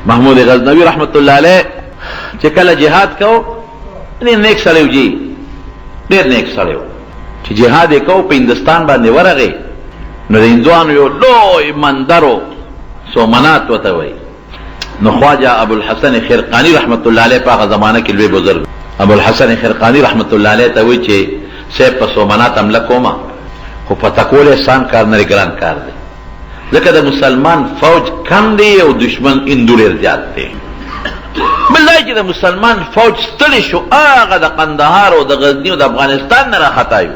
محمود غزنوی رحمت الله علیه چې کله جهاد کو نیک سړی و جی ډېر نیک سړی و چې جهاد یې کو په هندوستان باندې ورغی نو د هندوانو یو لوی مندرو سومنات ورته وایي نو خواجه ابوالحسن خرقاني رحمت الله علیه په هغه زمانه کې لوی بزرګ ابوالحسن خرقاني رحمت الله علیه ته وایي چې صاحب په سومنات حمله کومه خو فتح کول آسان کار نه ګران کار دی ځکه د مسلمان فوج کم دی او دشمن هندو ډېر زیات دی بلای چې د مسلمان فوج ستړی شو هغه د قندهار او د غزني او د افغانستان نه راخطا یو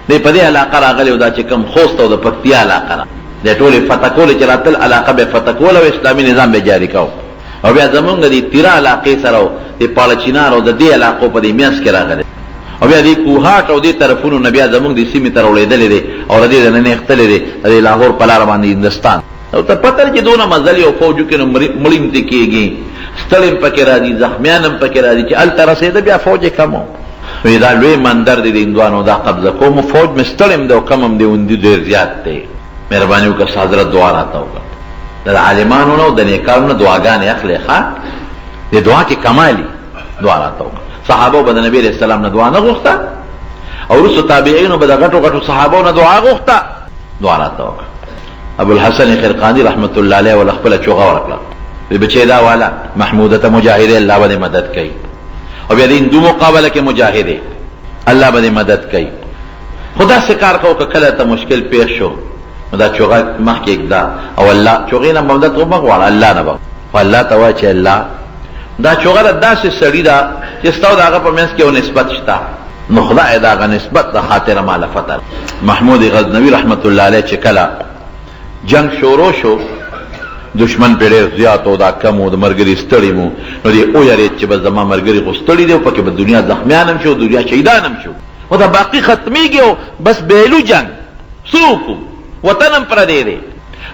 دی په دې علاقه راغلی او دا چې کوم خوست او د پکتیا علاقه د ټولې فتح کولې چې راتل علاقه به فتح کول او اسلامي نظام به جاري کو او بیا زمونږ د تیرا علاقې سره او د پالچینار او د دې علاقو په دې میانس کې راغلی او بیا دې کوهاټ او دې طرفونو نه بیا زمونږ د سیمې ته راوړېدلې دی او د دې نه نښتلې دی د لاهور په لاره باندې هندوستان او ته پته چې دونه مزل یو فوجو کې نو مړیم ته کېږي ستړی پکې راځي زخمیان هم پکې راځي چې هلته رسېده بیا فوج یې کم وي دا لوی مندر دی د هندوانو دا قبضه کوم فوج مې ستړی دی او کم هم دی هندي ډېر زیات دی مهرباني وکړه حضرت دعا راته وکړه د عالمانو نه او د نیکانو نه دعاګانې اخلې ښه د دعا کې کمالي دعا راته وکړه صحابو به د نبي علیه السلام نه دعا نه غوښته او وروسته تابعینو به د غټو غټو صحابو نه دعا غوښته دعا راته وکړه ابوالحسن خرقاني رحمت الله علیه ول خپله چوغه ورکړه بچی دا والا محموده ته مجاهده الله به مدد کوي او بیا د هندو مقابله کې مجاهده الله به مدد کوي خدا سے کار کو کله ته مشکل پیښ شو دا چوغه مخکې اقدا او الله چوغې نه مدد وغواړه الله نه به الله ته وایي چې الله دا چوغه داسې سړی دا چې ستاسو د هغه په منځ کې یو نسبت شته نو خدای د هغه نسبت د خاطره ماله فتح محمود غزنوي رحمت الله علیه چې کله جنگ شروع شو دشمن په ډېر زیات او دا کم او د مرګري ستړي مو نو دی او یاري چې به زما مرګري خو ستړي دی او پکې به دنیا زخمیان هم شو دنیا شهیدان هم شو او دا باقي ختميږي او بس بیلو جنگ سوکو وطن هم پردی دی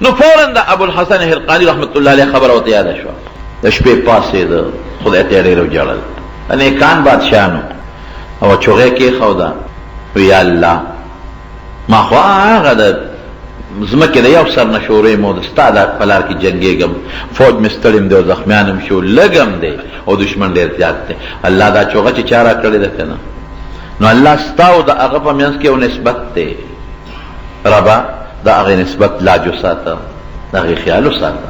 نو فوراً د ابوالحسن خرقاني رحمت الله علیه خبره ورته یاده شوه د شپې پاسېده خدای ته ډېر وژړل نیکان بادشاهانو او چوغې کېښوده یا الله ما خو هغه د زمکه د یو سر نشورې مو د ستا د په لار کې جنګېږم فوج مې ستړی م دی او زخمیان هم شو لږم دی او دشمن ډېر زیات دی الله دا چوغه چې چا را کړې ده که نه نو الله ستا او د هغه په منځ کې یو نسبت دی ربه د هغې نسبت لاج وساته د هغې خیال وساته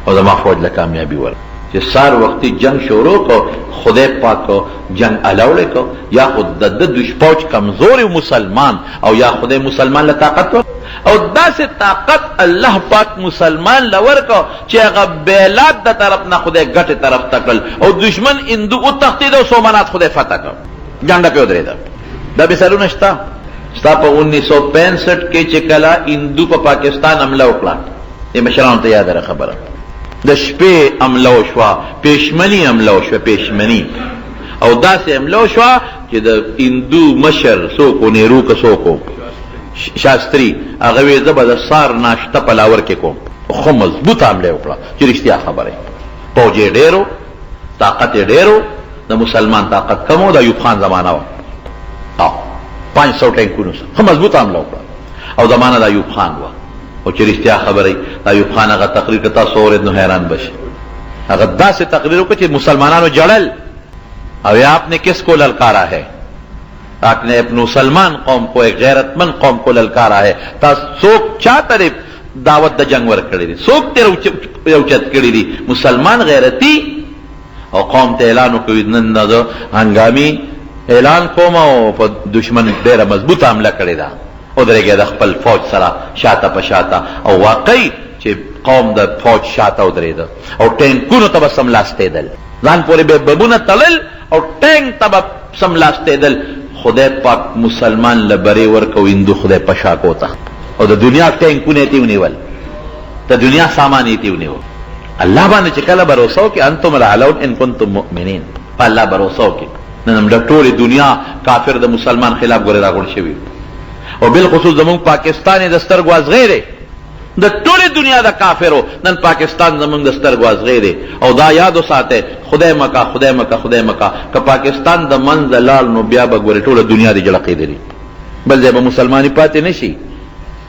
او زما فوج له کامیابي ورکړه چې سار وختي جنگ شروع کو خدای پاک جنگ الاوړې کو یا خود د فوج کمزوري مسلمان او یا خدای مسلمان له طاقت او داسې طاقت الله پاک مسلمان لور کو چې هغه بیلات د طرف نه خدای ګټې طرف ته کړل او دشمن هندو وتښتېد او سومنات خدای فتح کړ ګنډه پې ودرېده دا مثالونه شته ستا په 1965 کې چې کله هندو په پاکستان حمله وکړه دې مشرانو ته یاده خبره د شپې حمله وشوه پېشمني حمله وشوه پېشمني او داسې حمله وشوه چې د هندو مشر څوک و نیرو که څوک و شاستري هغه وی زه به د سار ناشته په لاور کې کوم خو مضبوط حمله وکړه چې رښتیا خبره پوج یې ډېرو طاقت یې ډېرو د مسلمان طاقت کم و د ایوب خان زمانه وه 500 ټینکونو سره ښه مضبوط حمله وکړه او زمانه د ایوب خان وه او چې رښتیا خبره د ایوب خان هغه تقریر که تاسو اورېد نو حیران بشي هغه داسې تقریر وکړه چې مسلمانانو جړل او یا آپ نے کس کو للکارا ہے آپ نے اپنے مسلمان قوم کو ایک غیرت مند قوم کو للکارا ہے تا سوک چا طرف دعوت د جنگ ور کړی دي سوک تیر اوچت کړی دي مسلمان غیرتی او قوم ته اعلان وکړي نن د هنګامي اعلان کوم او په دشمن ډیره مضبوط حمله کړې ده او درېږي د خپل فوج سره شاته په شاته او واقعي چې قوم د فوج شاته ودرېده او ټینکونو ته به سملاستېدل ځان پورې به بمونه تړل او ټینک ته به سملاستېدل خدای پاک مسلمان له برې ورکو هندو خدای په شا کوته او د دنیا ټینکونه یې ونیول د دنیا سامان یې ونیول الله باندې چې کله بروسه وکړي انتم العلون ان کنتم مؤمنین په الله بروسه وکړي نن د ټولې دنیا کافر د مسلمان خلاف ګورې راغونډ شوي او بالخصوص زمونږ پاکستان یې د سترګو ازغی دی د ټولې دنیا د کافرو نن پاکستان زمونږ د سترګو ازغی دی او دا یاد وساتئ خدای مکه خدای مکه خدای مکه که پاکستان د منځه لاړ نو بیا به ګورې ټوله دنیا دې جړقېدلې بل ځای به مسلماني پاتې نه شي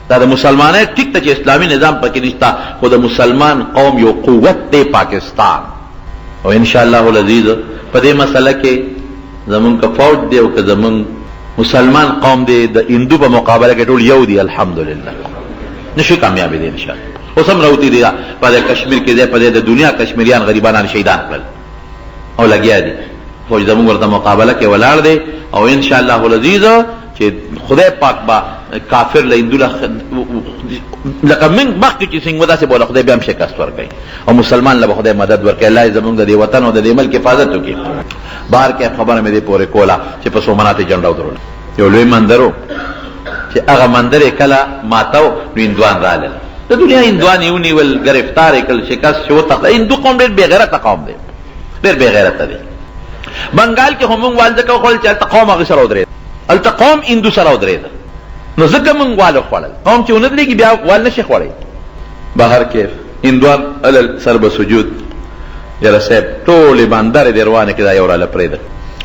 دا د مسلمانۍ ټیک ته چې اسلامي نظام پکې نشته، خو د مسلمان قوم یو قوت دی پاکستان. او ان شاء الله العزیز په دې مسله کې زمونږ که فوج دی او که زمونږ مسلمان قوم دی د هندو په مقابله کې ټول یو دی، الحمدلله نشي کامیابی دی ان شاء الله. اوس هم راوتی دی په کشمیر کې دی، په د دنیا کشمیریان غریبانان شهیدان کړل او لګیا دي. فوج زمونږ ورته مقابله کې ولاړ دی او ان شاء الله العزیز چې خدای پاک با کافر له هندو لکه من مخکې چې څنګه داسې بوله خدای بیا هم شکست ورکوي او مسلمان له به خدای مدد ورکوي. الله زمونږ د دې وطن او د دې ملک حفاظت وکړي. بهر کې خبره مې دې پورې کوله چې په سومنات یې جنډه ودرول، یو لوی مندر و چې هغه مندر یې کله ماتو نو هندوان رالل، د دنیا هندوان یې ونیول، ګرفتار یې کړل، شکست شو. هندو قوم ډېر بې غیرته قوم دی، ډېر بې غیرته دی. بنګال کې هم موږ والده کوو چې هلته قوم هغې سره ودرېد، هلته قوم هندو سره ودرېده، نو ځکه موږ واله خوړل. قوم چې ونه درېږي بیا وال نشي خوړی. بهر کې هندوان علل سر به سجود، یاره صاحب ټولې بندرې دې روانې کړې، دا یو راله پرېږده.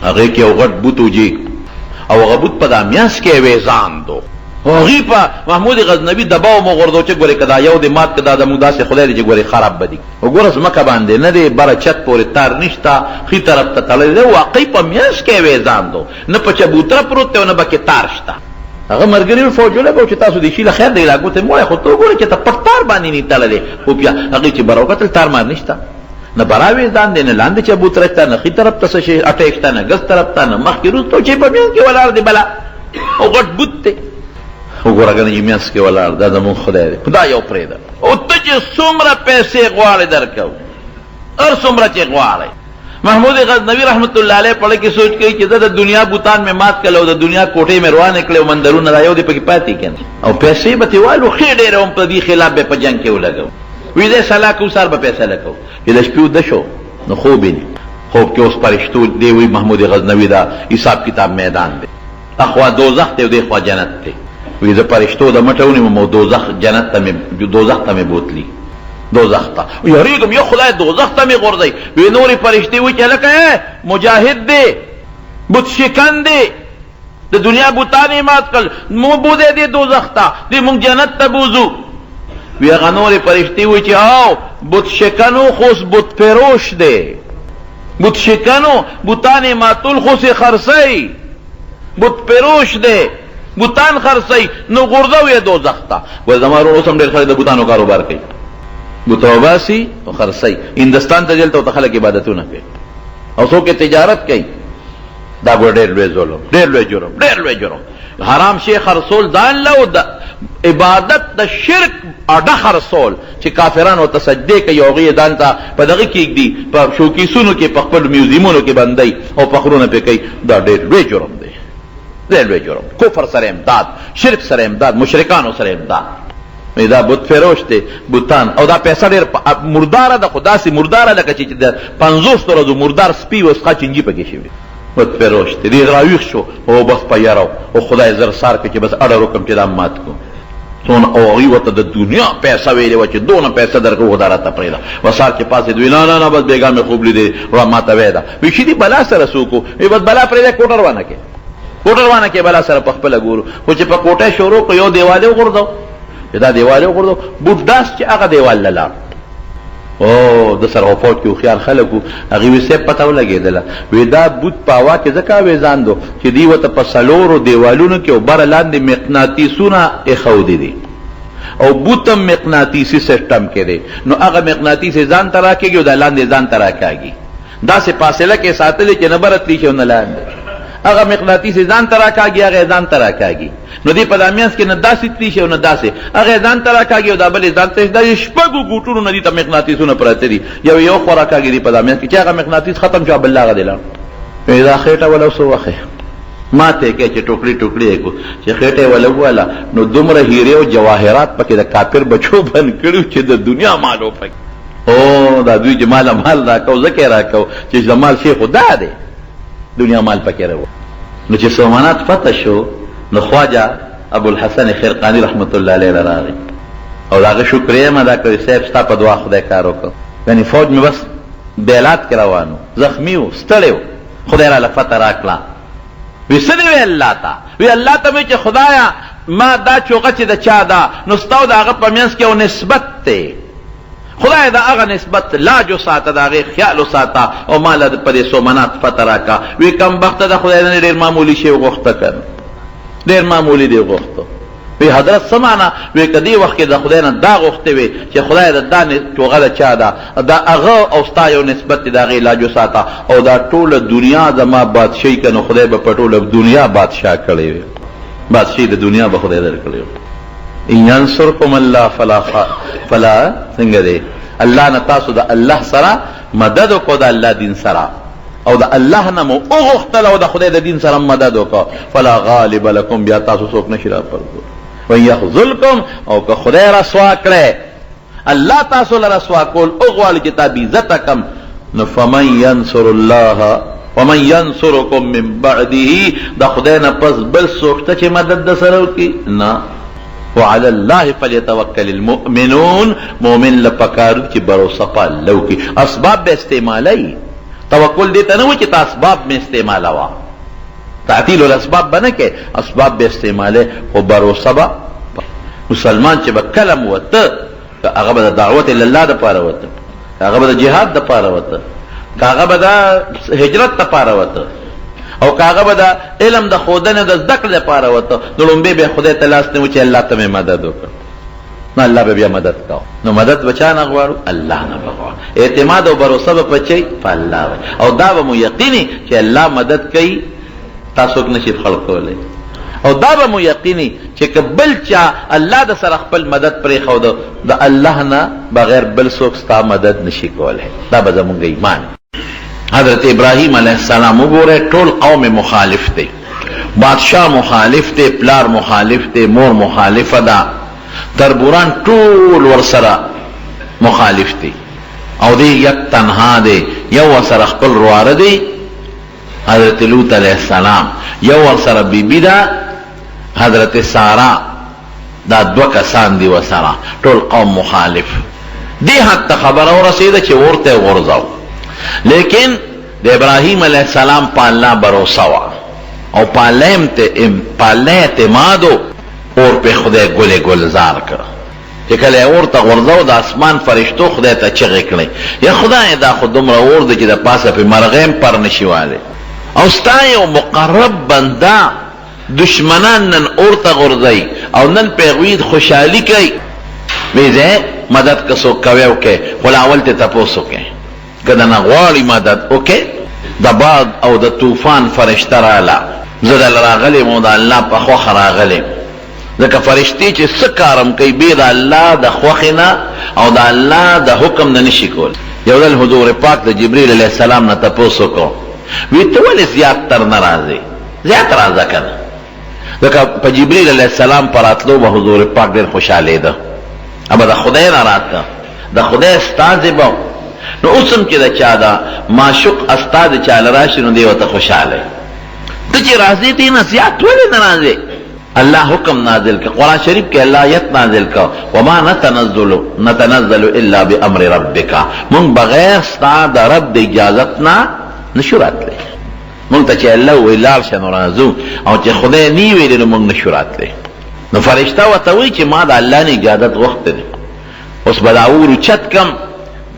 هغې کې یو غټ بوت وجي او هغه بوت په دا میاس کې ویزان دو، هغې په محمود غزنوي دباو مو غورځو چې ګورې که دا یو دې مات که دا زموږ داسې خدای دی چې ګورې خراب به دي. وګوره ځمکه باندې نه دی بره چت پورې تار نشته، ښي طرف ته تړلی دی، واقعي په میاس کې ویزان دو، نه په چبوتره پروت دی او نه پکې تار شته. هغه ملګري فوج ولګو چې تاسو دې شي له خیر دی لاګو ته موړی، خو ته وګورې چې ته پټ تار باندې نه تړلی، خو بیا هغې چې بره وکتل تار مار نشته، نه برا ویزان دی، نه لاندې چبوتره شته، نه ښي طرف ته څه شي اټیک شته، نه ګز طرف ته، نه مخکې وروسته، چې په میانځ کې ولاړ دی بله او غټ بوت دی. وګوره کنه چې میانځ کې ولاړ دا زمونږ خدای دی، خدا یو پرېږده. او ته چې څومره پیسې غواړې درکوو، هر څومره چې غواړې. محمود غزنوي رحمت الله علیه پړه کې سوچ کوي چې د دنیا بوتان مې مات کړل او د دنیا کوټې مې روانې کړې او مندرونه را یو دې پکې پاتې کنه او پیسې به تې والو ښې ډېرې هم په دې خلاف به په جنګ کې ولګو. وی دې سلا کو سار به پیسې لګو چې د شپې وده شو نو خوب یې خوب کې اوس پرشتو دی وی محمود غزنوي دا حساب کتاب میدان دی، اخوا دوزخ دی او دې خوا جنت دی. وی د پرشتو د مټه ونیمه مو دوزخ جنت ته مې دوزخ ته مې بوتلی، دوزخ ته یریږم یا خدای دوزخ ته مې غورځوي. وی نورې فرشتې وایي چې هلکه مجاهد دی، بت شکن دی، د دنیا بوتان یې مات کړل، مو بوځی دی دوزخ ته، دی موږ جنت ته بوځو. وی هغه نورې فرشتې وایي چې او بت شکنو خو اوس بت فروش دی، بت شکنو بوتان یې ماتول خو اوس یې خرڅوي، بت فروش دی، بوتان خرڅوي، نو غورځوي یې دوزخ ته. وایي زما ورور اوس هم ډېر خلک د بوتانو کاروبار کوي، بوتوباسي او خرڅي. هندستان ته دلته ته خلک عبادتونه کوي او څوک تجارت کوي. دا ډېر لوی ظلم، ډېر لوی جرم، ډېر لوی جرم. حرام شی خرڅول ځان له د عبادت د شرک اډه خرڅول چې کافرانو ته سجدې کوي او هغې ځان ته په دغه کې ږدي، په شوکیسونو کې په خپلو میوزیمونو کې بندوي او فخرونه پرې کوي. دا ډېر لوی جرم دی، ډېر لوی جرم. کفر سره امداد، شرک سره امداد، مشرکانو سره امداد. دا بت فروش دی بوتان او دا پیسه ډېر مرداره ده، خو داسې مرداره لکه چې د 50 ورځو مردار سپي و څخه چنجي پکې شوي. بت فروش دی، ډېر راویښ شو او بس په یاره او خدای زر سار کړي چې بس اډه وکړم چې دا مات کړو. څونه او هغوی ورته د دنیا پیسه ویلې وه چې دونه پیسه درکړو، خو دا راته پرېږده. وسار چې پاسېد وي نه نه بس بېګا مې خوب لیدې را ماته وی ده. وي شي دي بلا سره څوک و وي بس بلا پرېږده کوټه روانه کړې، کوټه روانه کړې بلا سره په خپله ګورو. خو چې په کوټه شروع کړو یو دیوال یې وغورځو، چې دا دیوال یې وغورځو، بوټ داس چې هغه دیوال له لاړ. او د سره فوج کې هوښیار خلک وو، هغې وي صاحب پته ولګېدله. وی دا بوت په هوا کې ځکه اویزان دو چې دوی ورته په څلورو دیوالونو کې او بره لاندې مقناطیسونه ایښودي دي او بوت هم مقناطیسي سیسټم کې دی، نو هغه مقناطیس یې ځان ته راکېږي او دا لاندې ځان ته راکاږي. داسې فاصله کې ساتلې چې نه بره تلي شي او نه لاندې. هغه مقناطیس یې ځان ته راکاږي، هغه یې ځان ته راکاږي. نو دې په دا میانځ کې نه داسې تلي شي او نه داسې، هغه یې ځان ته راکاږي او دا بل یې ځان ته. دا شپږو ګوټونو نه دي ته مقناطیسونه پراته دي، یو خوا راکاږي دي په دا میانځ کې چې هغه مقناطیس ختم شو بل هغه دی لاړ. دا خېټه وله اوس ووښې ماته کې چې ټوکړي ټوکړي یې کو چې خېټه یې ولګوله نو دومره هیرې او جواهرات پکې د کافر بچو بند کړي چې د دنیا مال وپکې. او دا دوی چې مال راکو ځکه یې راکو چې د مال شی خو دا دی، دنیا مال پکې راو. نو چې سومنات فتح شو نو خواجه ابوالحسن خرقاني رحمت الله علیه راغی او د هغه شکریه مې ادا کړې. صاحب ستا په دعا خدای کار وکړ. یعنې فوج مې بس بیلات کې روان و، زخمي و، ستړی و، خدای راله فتح راکړه. وی څه دې وی الله ته؟ وی الله ته مې چې خدایه ما دا چوغه چې د چا ده نو ستا او د هغه په منځ کې یو نسبت دی خدای دا هغه نسبت لاجو ساته د هغې خیال وساته او ما له په دې سومنات فتح راکړه وی کمبخته د خدای نه ډېر معمولي شی وغوښته که ډېر معمولي دی وغوښته وی حضرت څه معنا وی که دې وخت کې د خدای نه دا غوښتې وې چې خدای د دا چوغه د چا ده دا هغه او ستا یو نسبت دی د هغې لاجو ساته او دا ټوله دنیا زما بادشاهي که نو خدای به په ټوله دنیا بادشاه کړی وي بادشاهي د دنیا به خدای در کړی وي ان ینصرکم الله فلا څنګه دی الله نه تاسو د الله سره مدد وکړو د الله دین سره او د الله نه مو وغوښتل او د خدای د دین سره مدد وکړو فلا غالب لکم بیا تاسو څوک نشي راپرځولی وان یخذلکم او که خدای رسوا کړی الله تاسو له رسوا کول وغواړي چې تا بېعزته کم نو فمن ینصر الله ومن ینصرکم من بعده د خدای نه پس بل څوک ته چې مدد د سره وکړي نه وعلى الله فليتوكل المؤمنون مؤمن لپکارو چې بروسه پاله وکړي اسباب به استعمالوي توکل دې ته نه وایي چې تا اسباب مې استعمالوه تعطیل الاسباب به نه کې اسباب به استعماله خو بروسه به مسلمان چې به کلم وته هغه به د دعوت الله دپاره وته هغه به د جهاد دپاره وته هغه به د هجرت دپاره وته او کاغه به د علم د ښودنې د زده کړې لپاره وته نو لومبې به خدای ته لاس نیو چې الله ته مې مدد وکړه نو الله به بیا مدد کوو نو مدد به چا نه غواړو الله نه به غواړو اعتماد او بروسه به په چی په الله او دا به مو یقیني چې الله مدد کوي تاسو څوک نشي خلقولی او دا به مو یقیني چې که بل چا الله د سره خپل مدد پرېښوده د الله نه بغیر بل څوک ستا مدد نشي کولی دا به زمونږ ایمان حضرت ابراہیم علیہ السلام وګوره ټول قوم مخالف دی بادشاہ مخالف دی پلار مخالف دی مور مخالفه ده تربوران ټول ورسره مخالف دی او دی یک تنها دی یو ورسره خپل رواره دی حضرت لوط علیہ السلام یو ورسره بیبی ده حضرت سارا دا دو کسان دی ورسره ټول قوم مخالف دی حتی خبر ورسیده چې ورته غورځاو لیکن د ابراہیم علیہ السلام پا اللہ بروسہ وا او پا اللہ اعتمادو اور پہ خدای گلے گلزار کر چې کله اور ته غورځاو د اسمان فرشتو خدای ته چغې کړې یا خدای دا خو دومره اور دی چې د پاسه پې مرغیم پر نشي والی او ستا یو مقرب بنده دشمنان نن اور ته غورځوي او نن پې هغوی خوشحالي کوي وی ځای مدد که څوک کوی وکړي خو له اول ته تپوس وکړي که د نه غواړي مدد وکړي د باد او د طوفان فرشته راله زه دل راغلی م او د الله په خوښه راغلی ځکه فرشتې چې څه کارم کوي بې د الله د خوښې نه او د الله د حکم نه نشي کولی یو ځل حضور پاک د جبریل علیه السلام نه تپوس وکړو وی ته ولې زیات تر نه راځې زیات راځه که نه ځکه په جبریل علیه السلام په راتلو به حضور پاک ډېر خوشحالېده ابه د خدای نه راته د خدای استازی به نو اوسم چې د چا دا معشوق استاد چاله راشي نو دی ورته خوشحاله ته چې راځې دی نه زیات ولې نه راځې الله حکم نازل کړ قرآن شریف کې الله آیت نازل کړ وما نتنزل الا بامر ربک مونږ بغیر ستا د رب د اجازت نه نشو راتلی مونږ ته چې الله وی لاړ شه نو راځو او چې خدای نی ویلی نو مونږ نشو راتلی نو فرشته ورته وایي چې ما د الله نه اجازت غوښتی دی اوس به دا اور اوچت کم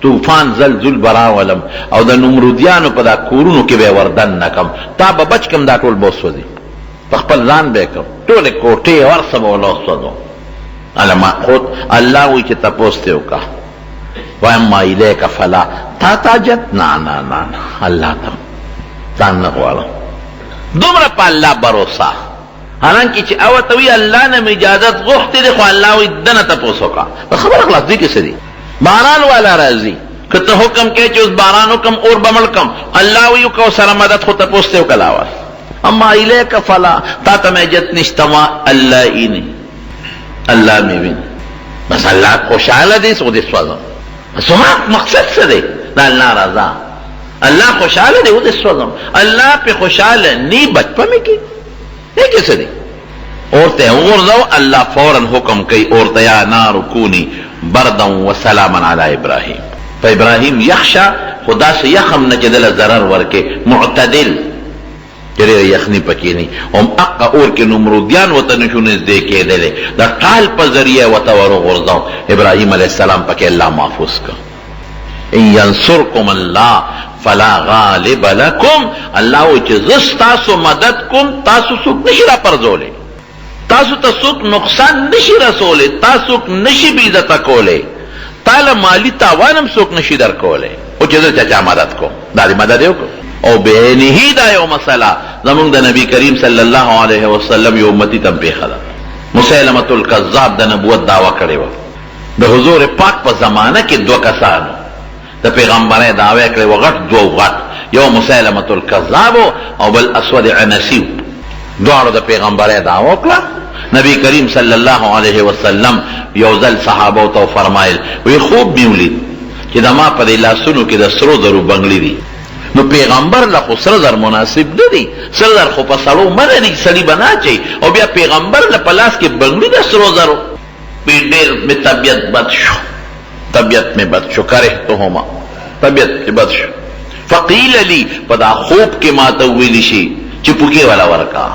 طوفان زلزل براولم او د نمرودیانو په دا کورونو کې به وردن نکم تا به بچ کم دا ټول به وسوځي په خپل ځان به کم ټولې کوټې ورڅه به وله وسوځو خود الله وایي چې تپوس دې وکړه واما الیک فلا تا تاجت نه نه نه الله ته ځان نه غواړم دومره په الله بروسه حالانکه چې او ته وی الله نه اجازت غوښتې دی خو الله وایي دنه تپوس وکړه خبره خلاص دې کې څه دي باران والا راځي که ته حکم کې چې اوس باران حکم اور بمړ کم الله وی کو سره مدد خو تپوس ته وکړه اما الیک فلا تا ته مې جت نشتما الله اینی الله مې وین بس الله خوشاله دي سو دې سوځم سمات مقصد څه دی دا الله رضا الله خوشاله دی او دې سوځم الله په خوشاله نی بچپن کې نه کې څه دی اورته ورځو الله فورا حکم کوي اورته یا نار کونی بردا و سلاما علی ابراهیم په ابراهیم یخشا خدا سے یخم نه جدل ضرر ورکه معتدل چې ډېره یخني پکې نه هم اقا اور کې نمرودیان ورته نشو نږدې کېدلی د ټال په ذریعه ورته وروغورځاو ابراهیم علیه السلام پکې الله محفوظ کړ ان ینصرکم الله فلا غالب لکم الله وایي چې زه ستاسو مدد کوم تاسو څوک نشي راپرځولی تاسو ته څوک نقصان نشي رسولی تاسو نشي بې عزته کولی تاله مالی تاوان هم څوک نشي درکولی او چې زه چا مدد کوم دا دې مدد یې وکړو او بعینه دا یو مسله زمونږ د نبی کریم صلی الله علیه وسلم یو امتی ته پېښه ده مسیلمة الکذاب د نبوت دعوه کړې وه د حضور پاک په زمانه کې دوه کسانو د پیغمبرۍ دعوه کړې وه غټ یو مسیلمة الکذاب او بل اسود عنسی دواړو د پیغمبرۍ دعوه وکړه نبی کریم صلی الله علیه وسلم یو ځل صحابو ته فرمایل وی خوب مې ولید چې د ما په دې لاسونو کې د سرو زرو بنګړي دي نو پیغمبر له خو سره زر مناسب نه دي سره زر خو په سړو منه دي سړي به نه اچوي او بیا پیغمبر له په لاس کې بنګړي د سرو زرو ډېر مې طبیعت بد شو کرهتهما طبیعت مې بد شو فقیل لی په دا خوب کې ما ته ویلی شي چې پوکې والا ورکا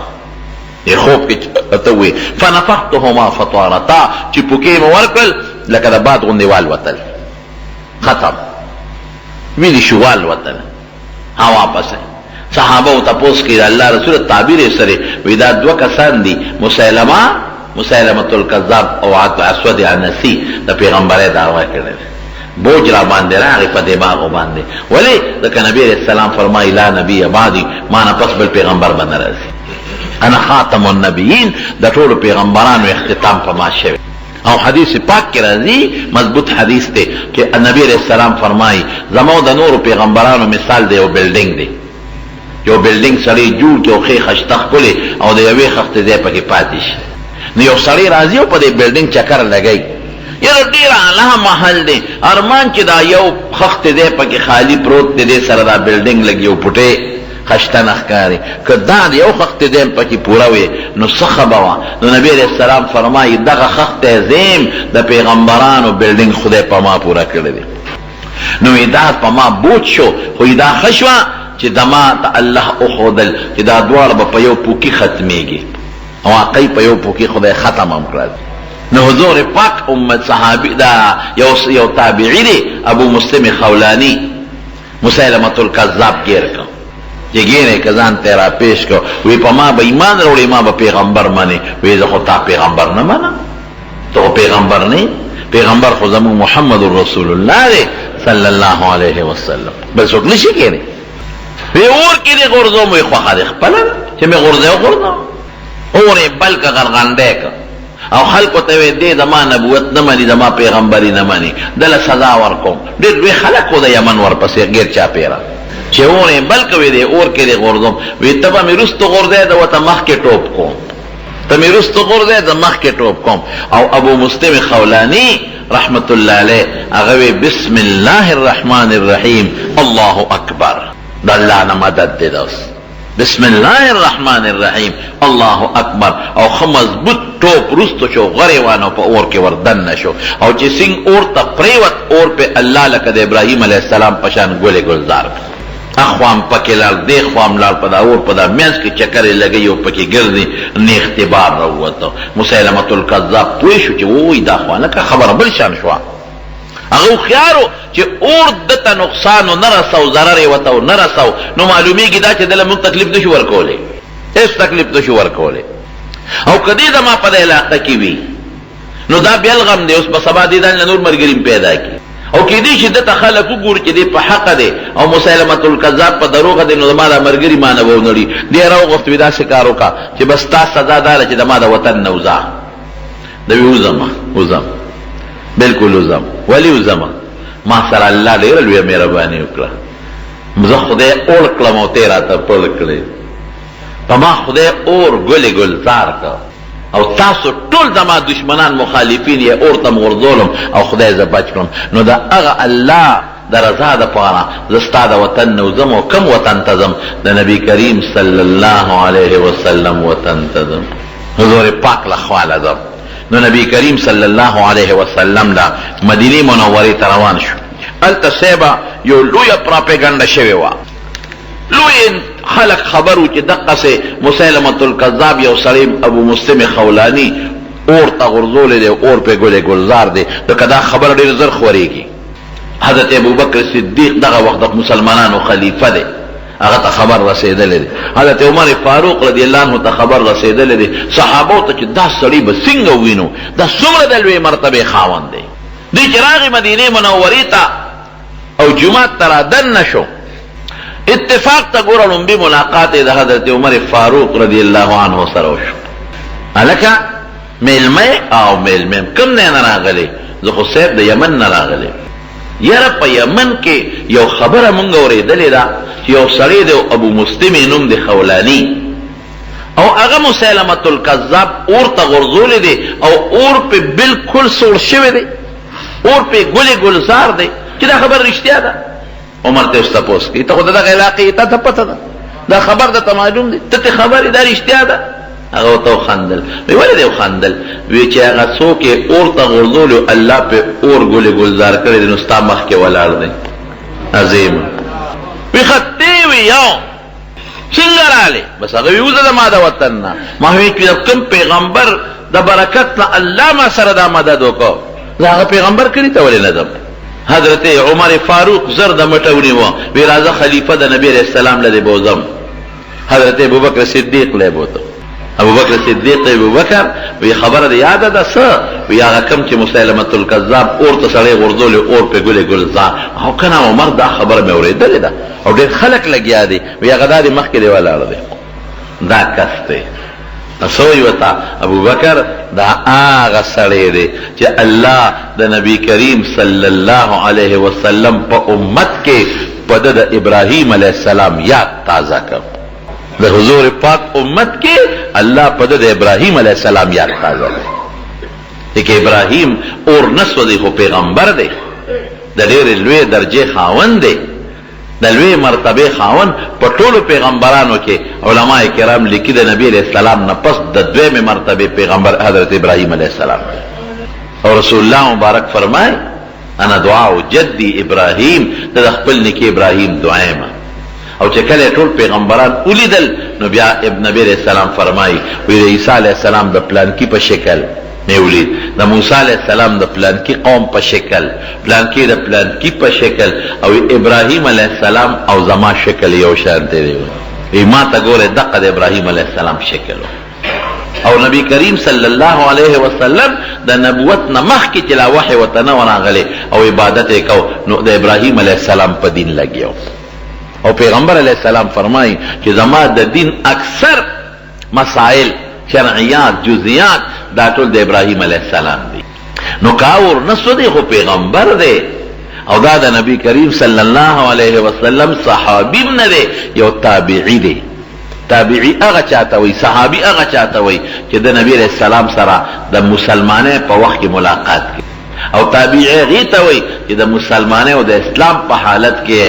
یہ خوب کې ته وی فنفختهما فطارتا چې پوکې مې ورکړل لکه د باد غوندې والوتل ختم ویلی شو والوتل واپس صحابه او تپوس کې الله رسول تعبیر سره وی دا دوه کسان دي مسیلمة الکذاب او اسود عنسی د پیغمبرۍ دعوه کړې بوج را باندې راغی په دماغو باندې ولی ځکه نبی علیہ السلام فرمایي لا نبی بعدي ما نه پس بل پیغمبر به نه راځي انا خاتم النبیین د ټولو پیغمبرانو اختتام په ما شوی او حدیث پاک کې راځي مضبوط حدیث دی چې نبی علیہ السلام فرمایي زمو د نورو پیغمبرانو مثال دی یو بلډینګ دی یو بلډینګ سړی جوړ کې او ښې خشته ښکلې او د یوې خښتې ځای پکې پاتې شي نو یو سړی راځي او په دې بلډینګ چکر لګوي یاره ډېر اعلی محل دی ارمان چې دا یو خښتې ځای پکې خالي پروت دی دې سره دا بلډینګ لګي او پټې خشته نه ښکاري که دا د یو خښتې ځای پکې پوره وي نو څه به وه نو نبي علیه السلام فرمایي دغه خښتې ځیم د پیغمبرانو بلډینګ خدای په ما پوره کړی دی نو دا په ما بوج شو خو دا ښه شوه چې د ما ته الله وښودل چې دا دواړه به په یو پوکي ختمېږي او واقعي په یو پوکي خدای ختم هم کړل نو حضور پاک امت صحابي دا یو تابعی دی ابو مسلم خولانی مسیلمة الکذاب گیر کړ چې ګیرې که ځان ته را پیش کړ وی په ما به ایمان راوړې ما به پیغمبر منې وی زه خو تا پیغمبر نه منم ته خو پیغمبر نه پیغمبر خو زموږ محمد رسول الله دی صلی الله علیه وسلم بل څوک نشي کېدی وی اور کې دې غورځوم وی خوښه دې خپله چې مې غورځوي غورځوم اور یې بل که غرغنډی که او خلکو ته وی دې زما نبوت نه مني زما پیغمبري نه مني دله سزا ورکوم ډېر لوی خلک و د یمن ورپسې غیر چاپېره چې اور یې بل کوي دې اور کې دې غورځوم وی ته به مې رستو غورځی د ورته مخکې ټوپ کوم ته مې رستو غورځی د مخکې ټوپ کوم او ابو مسلم خولاني رحمت الله علیه هغه وی بسم الله الرحمن الرحیم الله اکبر د الله نه مدد دی دوس بسم الله الرحمن الرحیم الله اکبر او خو مضبوط ټوپ رستو شو غریوانو په اور کې وردن نشو او چې څنګه اور ته پریوت اور په الله لکه د ابراهیم علیه السلام پشان ګولې ګلزار اخوام پکې لار دی خوام لار په دا اور په دا میانس کې چکرې لګي او پکې ګرځي نه اختبار راووته مسیلمة الکذاب پوه شو چې وای دا خو نه خبره بل شان شو هغه خيارو چې اور دته نقصان نه رسو ضرر وته نه رسو نو معلومیږي دا چې دله موږ تکلیف نشو ورکولې هیڅ تکلیف نشو ورکولې او کدی دا ما په علاقه کې وی نو دا بیا الغم دی اوس په سبا دي دا نور مرګریم پیدا کی او کې دې چې د تخلف ګور چې دې په حق دی او مسیلمة الکذاب په دروغ دی نو ما دا مرګري مانه ونړي دې راو غوښت ودا شکار وکا چې بس تا سزا دار چې د ما د وطن نوزا د وزم بالکل وزم ولی وزم ما سره الله ډېر لوی مهرباني وکړه زه خدای اور کړم او تیرا ته پړ کړې په ما خدای اور ګلې ګلزار کړ او تاسو ټول زما دشمنان مخالفین یې اور ته غورځولم او خدای زه بچ کړم نو دا هغه الله د رضا دپاره زه ستا د وطن نه وځم او کوم وطن ته ځم د نبي کریم صلی الله علیه وسلم وطن ته ځم حضور پاک له خواله ځم نو نبی کریم صلی الله علیه وسلم دا مدینه منوره ته روان شو هلته صیبه یو لویه پراپیګنډه شوې وه لوی خلق خبرو چې دقه سه مسیلمة الکذاب یو سړی ابو مسلم خولانی اور تا غرزول دی اور په ګل گلزار دی دغه دا خبر ډیر زر خوريږي. حضرت ابوبکر صدیق دغه وخت مسلمانانو خلیفہ دی، هغه ته خبر رسیدلې دی. حضرت عمر فاروق رضی الله عنه ته خبر رسیدلې دی. صحابه ته چې دا سړی به څنګه وینو، دا څومره د لوی مرتبه خاوند دی. دوی چې راغی مدینه منورې ته او جمعه تر دن نشو، اتفاق ته ګورلم به ملاقات د حضرت عمر فاروق رضی الله عنه سره وشو. الکه میلمه او میلمه کوم نه راغلی؟ زه خو صاحب د یمن نه راغلی. یاره په یمن کې یو خبره مونږ اورېدلې ده چې یو سړی دی ابو مسلم نوم دی خولانی او هغه مسیلمة الکذاب اور ته غرزولې دی او اور په بالکل سوړ شوی دی، اور په ګلې ګلزار دی. چې دا خبر رښتیا ده؟ عمر ته تپوس کوي ته خو دغه علاقې ته پته ده، دا خبر د معلوم دی، ته خبرې دا رښتیا ده؟ هغه ته خندل. وی ولې دی خندل؟ وی چې هغه څوک اور ته غرزول الله په اور ګلې گلزار کړی دی نو ستا مخ کې ولاړ دی. عظیم وی خطې وی یو څنګه رالی؟ بس هغه وی وزه ما د وطن نه ما وی چې کوم پیغمبر د برکت نه الله ما سره دا مدد وکړو، زه هغه پیغمبر کړي ته ولې نه ځم؟ حضرت عمر فاروق زر د مټونی و وی راځه خلیفہ د نبی علیہ السلام لدی بوزم. حضرت ابوبکر صدیق له بوته. ابوبکر صدیق ابوبکر وی خبره یاد ده څه؟ وی هغه کم چې مسیلمة الکذاب اور ته سړی غرزول اور په ګلې گلزار او کنه عمر دا خبره مې اورېدلې ده او ډېر خلک لګیا دي. وی هغه دا مخکې دی ولاړ دی، دا کس دی. سوی وتا ابوبکر دا هغه سړی دی چې الله د نبی کریم صلی الله علیه وسلم په امت کې په د ابراهیم علیه السلام یاد تازه کړ. د حضور پاک امت کې الله په د ابراهیم علیه السلام یاد تازه کړ. چې ابراهیم اور نسو دی خو پیغمبر دی، د ډېر لوی درجه خاوند دی، د لوی مرتبه خاوند. په ټولو پیغمبرانو کې علما کرام لیکي د نبی علیہ السلام نه پس د دویمه مرتبه پیغمبر حضرت ابراهیم علیہ السلام او رسول الله مبارک فرمای انا دعاء جدی ابراهیم، د خپل نکی ابراهیم دعایما. او چې کله ټول پیغمبران ولیدل نو بیا ابن نبی علیہ السلام فرمای وی عیسی علیہ السلام د پلان کی په شکل میولید، د موسی علیہ السلام د پلان کی قوم په شکل، پلان کی د پلان کی په شکل، او ابراهیم علیہ السلام او زما شکل یو شان دی. ما ته ګوره دغه د ابراهیم علیہ السلام شکل او نبی کریم صلی الله علیه وسلم د نبوت نه مخکې چې لا وحی ورته نه ورغلی او عبادت یې کو نو د ابراهیم علیہ السلام په دین لګیو. او پیغمبر علیہ السلام فرمایي چې زما د دین اکثر مسائل شرعیات جزئیات دا ټول د ابراهیم علیہ السلام دی. نو کاور نسو دی خو پیغمبر دی او دا د نبی کریم صلی الله علیه وسلم صحابی نه دی، یو تابعی دی. تابعی هغه چاته وي، صحابی هغه چاته وي چې د نبی علیہ السلام سره د مسلمانۍ په وخت کې ملاقات کړي، او تابعی هغه ته وي چې د مسلمانۍ او د اسلام په حالت کې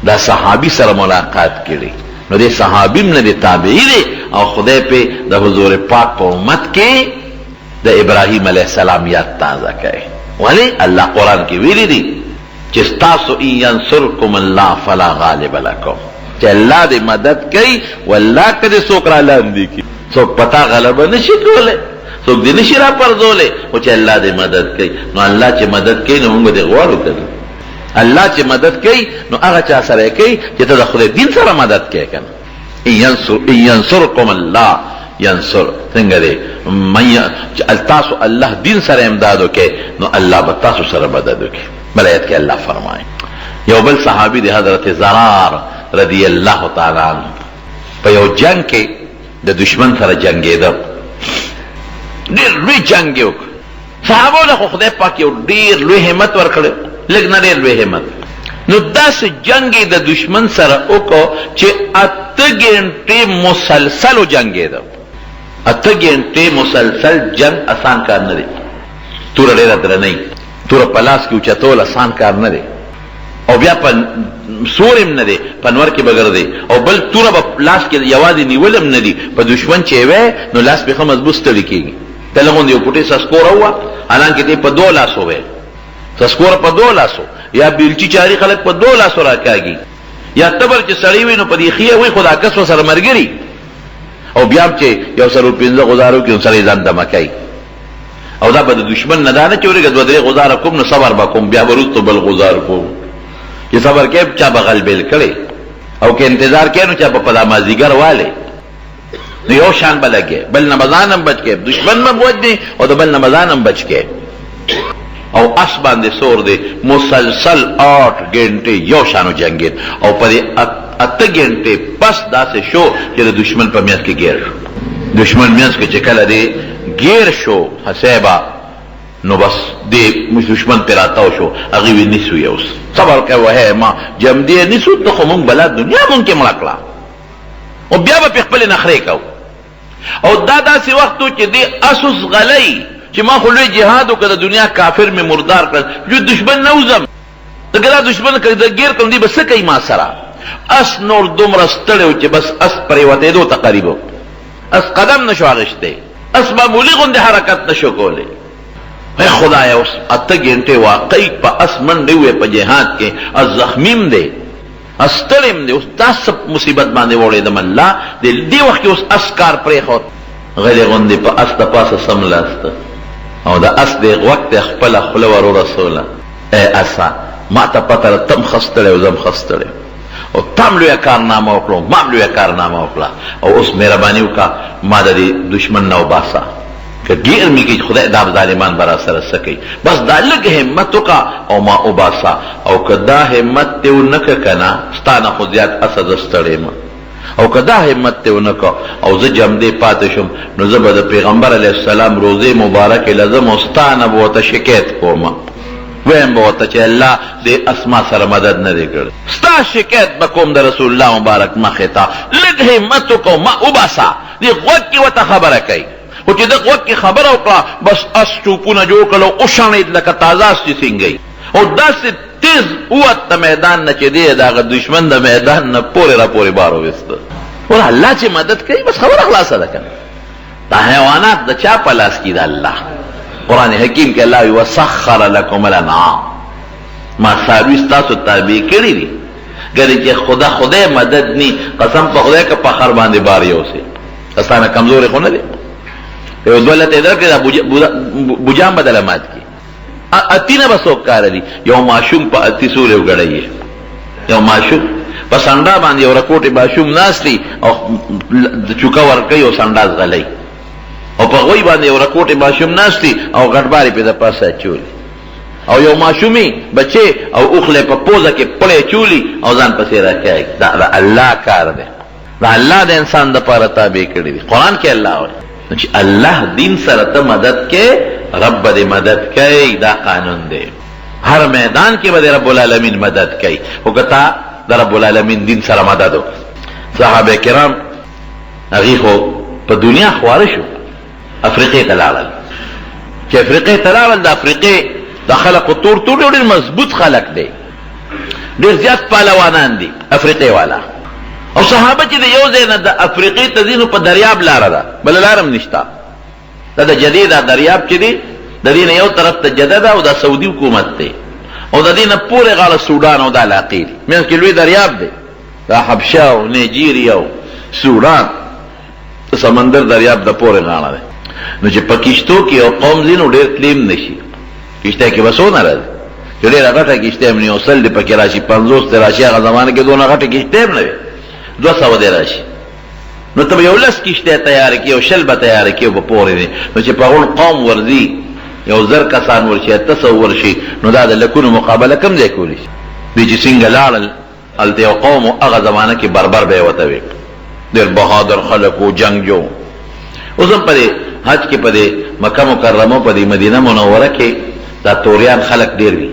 د صحابی سره ملاقات کړي. نو دې صحابی نه دي تابعی دي او خدای په د حضور پاک په امت کې د ابراهیم علیہ السلام یاد تازه کوي. ولی الله قرآن کې ویلي دي چې تاسو ان ینصرکم الله فلا غالب لکم، چې الله دې مدد کوي والله کدي څوک را لاندې کی څوک پتا غلبه نشي کولای، څوک دې نشي را پرځولای، او چې الله دې مدد کوي نو الله چې مدد کوي نو موږ دې غواړو کړو. الله چې مدد کوي نو هغه چا سره کوي چې ته د خدای دین سره مدد کوي کنه. ان ینصرکم الله ینصر څنګه دی تاسو الله دین سره امداد وکړي نو الله به تاسو سره مدد وکړي. بل آیت کې الله فرمایي یو بل صحابي دی حضرت زرار رضی الله تعالی عنہ په یو جنگ کې د دشمن سره جنگیده، ډېر لوی جنگ یو. صحابو له خدای پاک یو ډېر لوی همت ورکړ، لږ نه ډېر لوی همت. نو داسې جنگ د دشمن سره وکړو چې 8 غنټې مسلسل جنگیده. 8 غنټې مسلسل جنگ آسان کار نه دی. تور ډېر درنۍ تور پلاس کې اوچتول آسان کار نه دی، او بیا په سورم نه دی پنور کې بغیر دی، او بل تور په لاس کې یوازې نیولم نه دی، په دشمن چې وې نو لاس به مضبوط تړي کېږي. تلغون یو پټي سسکور هوا حالانکه دې په 2 لاسو وې سسکور په 2 لاسو، یا بیلچی چاری خلک په 2 لاسو راکاږي، یا تبر چې سړی وي نو په دې خیه وي خدا کس سره مرګري او بیا چې یو سره 15 غزارو کې سره ځان دمه کوي او دا به د دشمن نه دانه چې ورګه 2-3 غزار کوم نو صبر وکوم بیا ورته بل غزار کوم چې صبر کې چا بغل بل کړي او کې انتظار کینو چې په پدا مازیګر والے نو یو شان بلګي بل نه بزانم بچ کې دشمن مې بوجني او د بل نه بزانم بچ کې او اس باندې سور دی مسلسل 8 غنټه یو شانو جنگید او په 8 غنټه پس داسې شو چې د دشمن په میاس کې گیر شو دشمن میاس کې چې کله دی گیر شو حسابا نو بس دی دشمن پر آتاو شو هغه وی نسو یوس صبر کوه ما جم دی نسو ته کوم بلاد دنیا مونږ کې مړکړه او بیا په خپل نخري کو او دا داسې وختو چې دی اسوس غلی چې ما خو لوی جهاد وکړ د دنیا کافر می مردار کړ جو دشمن نوزم دغه دشمن کړه د غیر کوم دی بس کوي ما سره اس نور دومره ستړیو چې بس اس پرې وته دو تقریبا اس قدم نشو اغشته اس معمولی غوندې حرکت نشو کوله اے خدایا اوس 8 غنټه واقعي په اس منډه وې په جهاد کې از زخمیم دی استلم دی اوس تاسو مصیبت باندې وړې د الله دې وخت اوس اسکار پرې خو غلې غوندې په اس د پاسه سملاسته او دا اس دې وخت خپل خپل ورو رسوله اے اسا ما ته پته تم خستړې او زم خستړې او تم لوی کارنامه وکړو ما لوی کارنامه وکړه او اوس مهرباني وکړه ما د دشمن نو باسا که غیر می کې خدای دا ظالمان برا سره سکی بس دا لګ همت وکړه او ما او باسا او کدا همت ته ونک کنا ستانه خو زیات اسد استړې ما او کدا همت ته ونک او زه جام دې پاتې شم نو زه د پیغمبر علی السلام روزه مبارک لازم استانه بوته شکایت کوم ویم بوته چې الله دې اسما سره مدد نه دی کړ ستا شکایت بکوم د رسول الله مبارک مخه تا لګ همت کو ما او باسا دې وقت وته خبره کوي او چې دغه وخت خبره وکړه بس اس چوپونه جوړ کړو او شانید لکه تازه ستینګي او داسې تیز اوت د میدان نه چې دی دغه دشمن د میدان نه پورې را پورې بارو وست ور الله چې مدد کوي بس خبره خلاصه ده کنه دا حیوانات د چا په لاس کې ده الله قران حکیم کې الله وسخر لكم الانعام ما ساروي تاسو تابع کړی دي ګره چې خدای مدد ني قسم په خدای کې په خر باندې بار یو سي اسانه کمزوري خو نه دي یو دولت اداره کې بوجام بدل مات کی اتینه بسوک کار دي یو ماشوم په اتی سورې وګړی یو ماشوم په سنډا باندې یو رکوټي ماشوم ناشتي او چوکا ور کوي او سنډاز غلای او په غوي باندې یو رکوټي ماشوم ناشتي او غټباري په د پاسه چول او یو ماشومي بچي او اوخله په پوزه کې پړې چولی او ځان پسې راکای دا الله کار دی دا الله د انسان د پاره تابع کړی دی قران کې الله وایي چې الله دین سره ته مدد کې رب دې مدد کوي دا قانون دی هر میدان کې به رب العالمین مدد کوي او کتا د رب العالمین دین سره مدد صحابه کرام هغه خو په دنیا خوار شو افریقې ته لاړل چې افریقې ته لاړل د افریقې د خلق تور ډېر مضبوط خلق دی ډېر زیات پهلوانان دي افریقې والا او صحابه چې د یو ځای نه د افریقې ته ځینو په دریاب لاره ده بل لارم نشته دا د جدید دریاب چې دی د دې نه یو طرف ته جده ده او د سعودي حکومت دی او د دې نه پورې غاړه سودان او د علاقې دی مینځ کې لوی دریاب دی دا حبشه او نیجیریا او سودان سمندر دریاب د پورې غاړه ده نو چې پاکستان کې یو قوم ځینو ډېر تلیم نشي کشته کې وسونه راځي چې ډېر غټه کشته مې وصل دی پکې راشي 50 ته راشي هغه زمانه کې دونه غټه کشته نه وي 200 دی راشي نو ته یو لس کشته تیار کی او شل به تیار کی په پورې دي نو چې په غون قوم ورزي یو زر کسان ورشي تصور شي نو دا د لکونو مقابله کم ځای کولی دي چې څنګه لاړل الته یو قوم هغه زمانه کې بربر به وته وي ډېر بهادر خلک او جنگجو اوس په حج کې په مکه مکرمه په مدینه منوره کې دا توریان خلک ډېر دي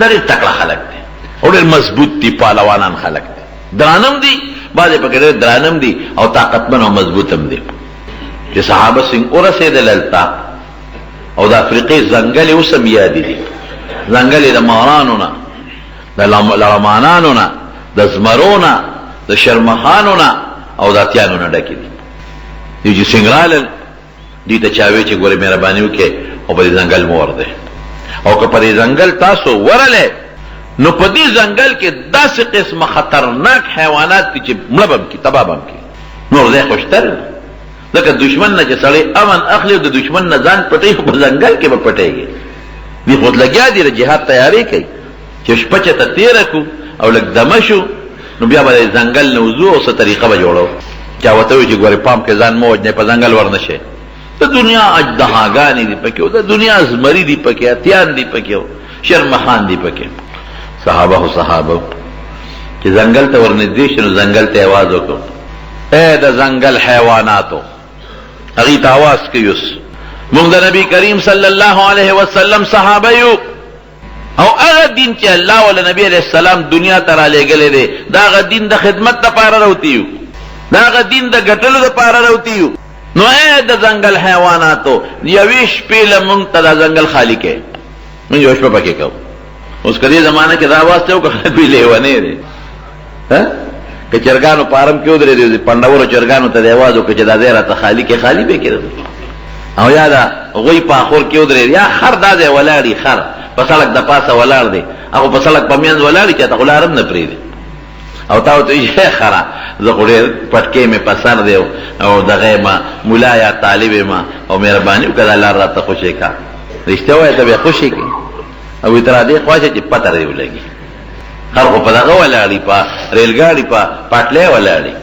ډېر تکړه خلک دي او ډېر مضبوط دي پهلوانان خلک دي درانم دي بعضې پکې ډېر درانم دي او طاقتمن او مضبوطم دي چې صحابه څنګه ورسېدل هلته او د افریقې ځنګلې اوس هم یاد دي ځنګلې د مارانو نه د لړمانانو نه د زمرو نه د شرمخانو نه او د اتیانو نه ډکې دي چې څنګه رالل دي ته چا وی چې ګورې مهرباني وکړې او په دې ځنګل مو ورده او که په دې ځنګل تاسو ورلې نو په دې ځنګل کې داسې قسمه خطرناک حیوانات دي چې مړه به هم کي تباه به هم کي نور ځای خوشتر لکه دشمن نه چې سړی امن اخلي د دشمن نه ځان پټوي خو په ځنګل کې به پټېږي دي خود لګیا دي د جهاد تیاری کوي چې شپه چې ته تېره کړو او لږ دمه شو نو بیا به د ځنګل نه وځو او څه طریقه به جوړو چا ورته وایي چې ګورې پام کې ځان مه وجنې په ځنګل ور نه شې د دنیا اجدهاګانې دي پکې او د دنیا زمري دي پکې اتیان دي پکې او شرمخان دي پکې صحابه چې ځنګل ته ورنږدې شي نو ځنګل ته آواز وکړو اے د ځنګل حیواناتو هغې ته آواز کوي اوس موږ د نبي کریم صلی الله علیه وسلم صحابه یو او هغه دین چې الله ولا نبی علیہ السلام دنیا ته رالیږلی دی دا هغه دین د خدمت دپاره راوتی یو دا هغه دین د ګټلو دپاره راوتی یو نو اے د ځنګل حیواناتو یوې شپې له موږ ته دا ځنګل خالي کړئ موږ یوه شپه پکې کوو اوس که دې زمانه کې دا آواز ته وکړه خلک وایي لیونی دی که چرګانو په حرم کې ودرېدې پنډورو چرګانو ته دې آواز وکړه چې دا ځای راته خالي کې خالي به کړي او یا دا غوی په اخور کې ودرېد یا خر دا ځای ولاړ وي خر په سړک د پاسه ولاړ دی هغه په سړک په منځ ولاړ وي چاته خو لاره هم نه پرېږدي او تا ورته وایي خره زه خو ډېر پټکې مې په سر دی او دغه یم ملا یا طالب یم او مهرباني وکړه دا لار راته خوشې کړه رښتیا وایه ته بیا خوشې کړي او وایي تر دې خواشه چې پته دې ولګي خر خو په دغه ولاړي په ریلګاډي په پټلۍ ولاړي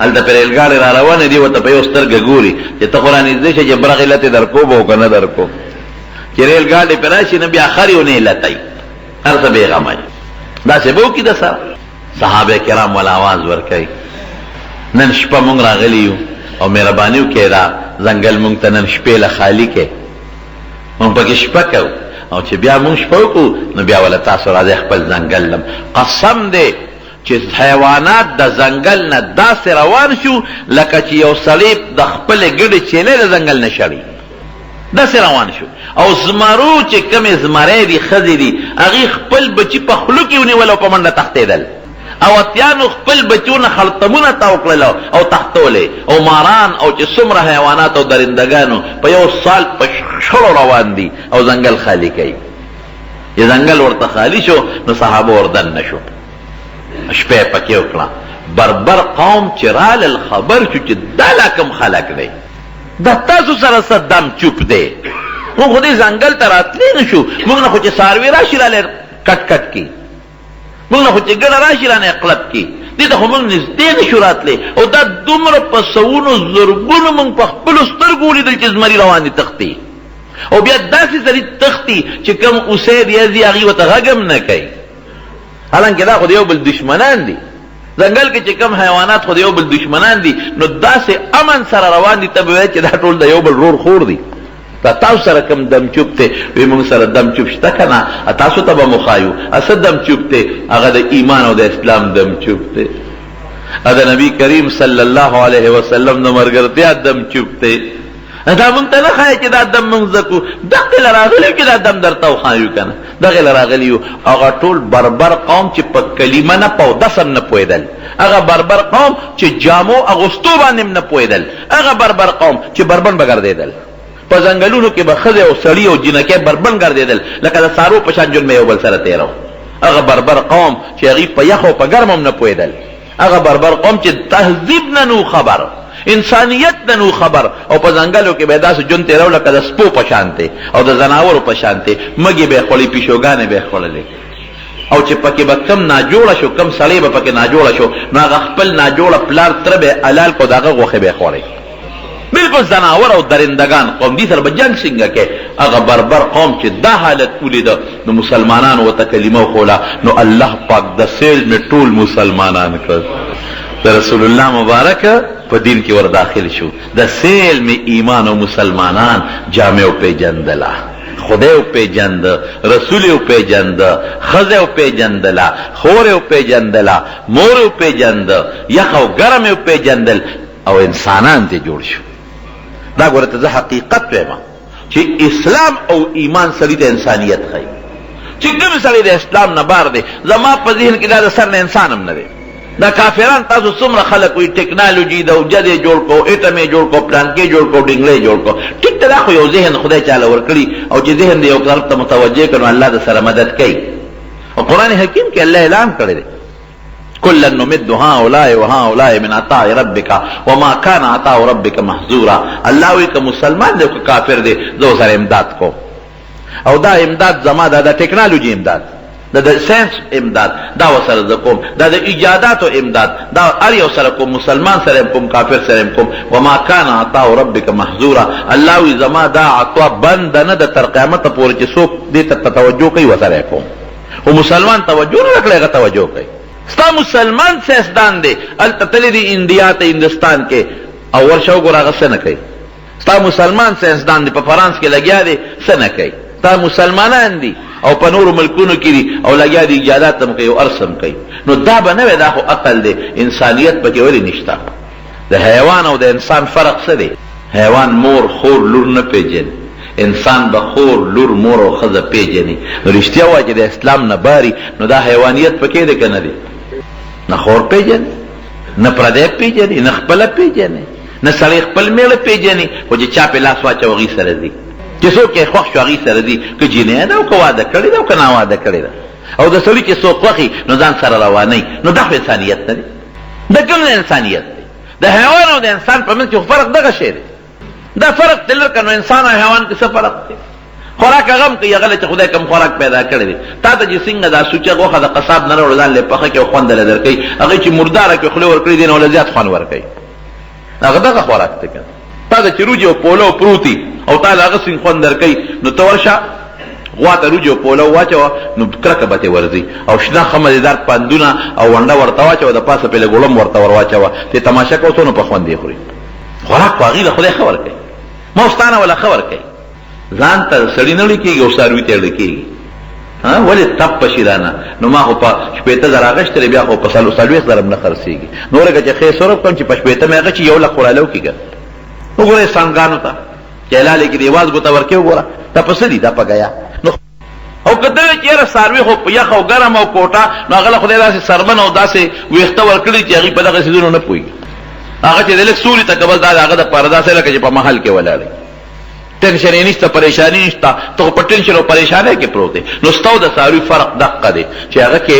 هلته په ریلګاډي را روانې دي ورته په یو سترګه ګوري چې ته خو رانږدې شې چې برغې لتې در کو به که نه در کو چې ریلګاډي پرې راشي نه بیا خر یې ونه لتئ هر څه بېغمه داسې به وکړي د سره صحابه کرام ول آواز ورکوي نن شپه مونږ راغلي یو او مهرباني وکړئ دا ځنګل مونږ ته نن شپې له خالي کړئ مونږ پکې شپه کوو او چې بیا مونږ شپه وکړو نو بیا وله تاسو راځئ خپل ځنګل لم قسم دی چې حیوانات د ځنګل نه داسې روان شو لکه چې یو سړی د خپلې ګډې چیلې د ځنګل نه شړي داسې روان شو او زمرو چې کمې زمری دي ښځې دي هغې خپل بچي په خولو کې ونیول او په منډه تښتېدل او اتیانو خپل بچونه خلطمونه تاو کړل او تختولې او ماران او چې څومره حیوانات او درندګانو په یو سال په شړو روان دي او ځنګل خالي کوي چې ځنګل ورته خالي شو نو صحابه وردن نه شو شپه پکې وکړه بربر قوم چې رالل خبر شو چې دا لا کوم خلک دی دا تاسو سره څه دم چوپ دی موږ خو دې ځنګل ته راتلی نه شو موږ نه خو چې څاروي راشي رالی کټ کټ کي موږ نه خو چې ګډه راشي رانه قلب کي دې ته خو موږ نږدې نه شو راتلی او دا دومره په سوونو زرګونو موږ په خپلو سترګو ولیدل چې زمري روان دي تښتي او بیا داسې سړي تښتي چې کوم اوسۍ دی ځي هغې ورته غږ هم نه کوي حالانکې دا خو د یو بل دشمنان دي ځنګل کې چې کوم حیوانات خو د یو بل دشمنان دي نو داسې امن سره روان دي ته به وایي چې دا ټول د یو بل رور خور دي دا تاسو سره کم دم چوپ دی وی موږ سره دم چوپ شته که نه تاسو ته به مو ښایو څه دم چوپ دی هغه د ایمان او د اسلام دم چوپ دی د نبي کریم صلی الله علیه وسلم د ملګرتیا دم چوپ دی دا موږ ته نه ښایي چې دا دم موږ زده کړو دغې له راغلي یو چې دا دم درته وښایو که نه دغې له راغلي یو هغه ټول بربر قوم چې په کلمه نه په اودس هم نه پوهېدل هغه بربر قوم چې جامو اغوستو باندې هم نه پوهېدل هغه بربر قوم چې بربن به ګرځېدل په ځنګلونو کې به ښځې او سړي او جینکۍ بربن ګرځېدل لکه د سارو په شان ژوند به یو بل سره تېرو هغه بربر قوم چې هغوی په یخ او په ګرم هم نه پوهېدل هغه بربر قوم چې تهذیب نه نو خبر انسانیت نه نو خبر او په ځنګلو کې به یې داسې ژوند تېرو لکه د سپو په شانتې او د ځناورو په شانتې مږې به یې خوړلې پیشوګانې به یې خوړلې او چې پکې به کم ناجوړه شو کم سړی به پکې ناجوړه شو نو هغه خپل ناجوړه پلار تره به یې حلال کړو د هغه غوښې به یې خوړې بالکل زناور او درندگان قوم دي سره به جنگ څنګه کې هغه بربر قوم چې دا حالت ولیده نو مسلمانانو ورته کلمه وښوله نو الله پاک د سیل مې ټول مسلمانان کړ د رسول الله مبارک په دین کې ور داخل شو د سیل مې ایمان او مسلمانان جامع او پیجندله خدای او پیجند رسول او پیجند خزه او پیجندله خور او پیجندله مور او پیجند یخ او ګرم او پیجندل او انسانان ته جوړ شو دا ګوره ته زه حقیقت وایم چې اسلام او ایمان سړي د انسانیت ښایي چې کوم سړی د اسلام نه بار دی زما په ذهن کې دا د سر نه انسان هم نه دی دا کافران تاسو څومره خلک وي ټکنالوژي د اوجد یې جوړ کړو ایټم یې جوړ کړو پلانکې جوړ کړو ډنګلې جوړ کړو ټیک ته دا خو یو ذهن خدای چاله ورکړي او چې ذهن د یو طرف ته متوجه کړو الله د سره مدد کوي او قرآن حکیم کې الله اعلان کړی دی كلا نمد هؤلاء وهؤلاء من عطاء ربك وما كان عطاء ربك محظورا. الله وی که مسلمان دی که کافر دی زه سره امداد کو او دا امداد زما دا ټیکنالوژي امداد دا ساينس امداد دا وسره ز کوم دا د ایجاداتو امداد دا هر یو سره کوم مسلمان سره کوم کافر سره کوم وما كان عطاء ربك محظورا. الله وی زما دا عطا بند نه د تر قیامت پورې چې څوک دې ته توجه کوي وسره کوم او مسلمان توجه نه کړي هغه توجه کوي. ستا مسلمان سیاستدان دی التتلی دی انډیا ته هندستان کې او ورشو ګور هغه څه نه کوي. ستا مسلمان سیاستدان دی په فرانس کې لګیا دی څه نه کوي. ستا مسلمانان دي او په نورو ملکونو کې دي او لګیا دي ایجادات هم کوي او ارسم کوي. نو دا به نه وي دا خو عقل دی انسانیت پکې ولې نشته. د حیوان او د انسان فرق څه دی؟ حیوان مور خور لور نه پیژني انسان به خور لور مور او ښځه پیژني. نو رښتیا وایي چې د اسلام نه باري نو دا حیوانیت پکې دی که نه دی؟ نه خور پیژني نه پردی پیژني نه خپله پیژني نه سړی خپل میړه پیژني خو چې چا پې لاس واچو هغې سره ځي چې څوک یې خوښ شو هغې سره ځي که جینۍ ده او که واده کړې ده او که ناواده کړې ده او د سړي چې څوک خوښي نو ځان سره روانوي. نو دا خو انسانیت نه دی. دا کوم انسانیت دی؟ د حیوان او د انسان په منځ کې خو فرق دغه شی دی. دا فرق دی لکه نو انسان او حیوان کې څه فرق دی؟ خوراک هغه هم کوي هغه چې خدای کوم خوراک پیدا کړی دی. تا ته چې څنګه دا سوچه غوښه د قصاب نه راوړو ځان لې پخه کې او خوند له درکوي هغې چې مرداره کې خوله ورکړي دي نو له زیات خوند ورکوي. هغه دغه خوراک دی که تا ته چې روجې او پولو پروتي او تا له هغه سین خوند درکوي نو ته ورشه غوا ته روجې او پولو واچوه نو کرکه به ترې ورځي او شنه ښه مزېدار پندونه او ونډه ورته واچوه د پاسه پې له ګوړم ورته ور واچوه تې تماشه کوه څو نو په خوند یې خوري. خوراک خو هغې له خدای ښه ورکوي ما استانه ولا ښه ورکوي. ځان ته سړي نه اړه کېږي او څاروي ته اړه کېږي. ولې تپ په شیرانه نو ما خو په 80,000 اخیستلې بیا خو په 40,000 هم نه خرڅېږي. نو ورکه چې ښې صرف کړم چې په 80 مې هغه چې 1 لک وراله وکړي وګوره انسانګانو ته چې حلالې کې د یواز ګوته ورکې وګوره دا په څه دي دا په ګیا او که ته وایې چې یاره څاروي خو په یخ او ګرم او کوټه نو هغه له خدای داسې سرمن او داسې ویښته ورکړي چې هغې په دغه څیزونو نه پوهېږي. هغه چې د لږ سوري ته کبل دا د هغه دپاره داسې لکه چې په محل کې ولاړ ټینشن یې نشته پریشاني نشته ته خو په ټینشن او پریشانۍ کې پروت دی. نو ستا او د څاروي فرق دقه دی چې هغه کې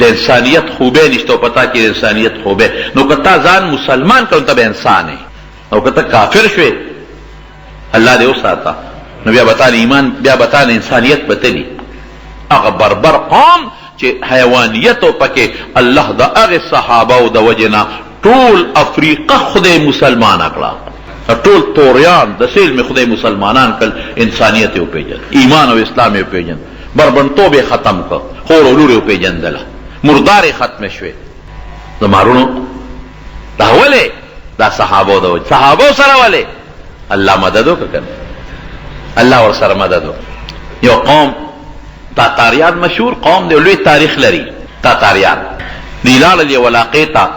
د انسانیت خوبۍ نشته او په تا کې د انسانیت خوبۍ. نو که تا ځان مسلمان کړ ته به انسان یې او که ته کافر شوې الله دې وساته نو بیا به تا ایمان بیا به تا انسانیت به تلي. هغه بربر قوم چې حیوانیت او پکې الله د هغې صحابهو د وجې نه ټول افریقه خدای مسلمانه کړه ټول توریان د سیل می خدای مسلمانان کل انسانیت یې وپېژند ایمان او اسلام یې وپېژند بربنټوب یې ختم کړ خور او لور یې وپېژندله مردار یې ختمه شوې. زمارونو دا ولې دا صحابو د وجې صحابو سره ولې الله مدد وکړه که الله ورسره مدد وکړه. یو قوم تاتاریان مشهور قوم دی لوی تاریخ لري. تاتاریان دی لاړل یو علاقې ته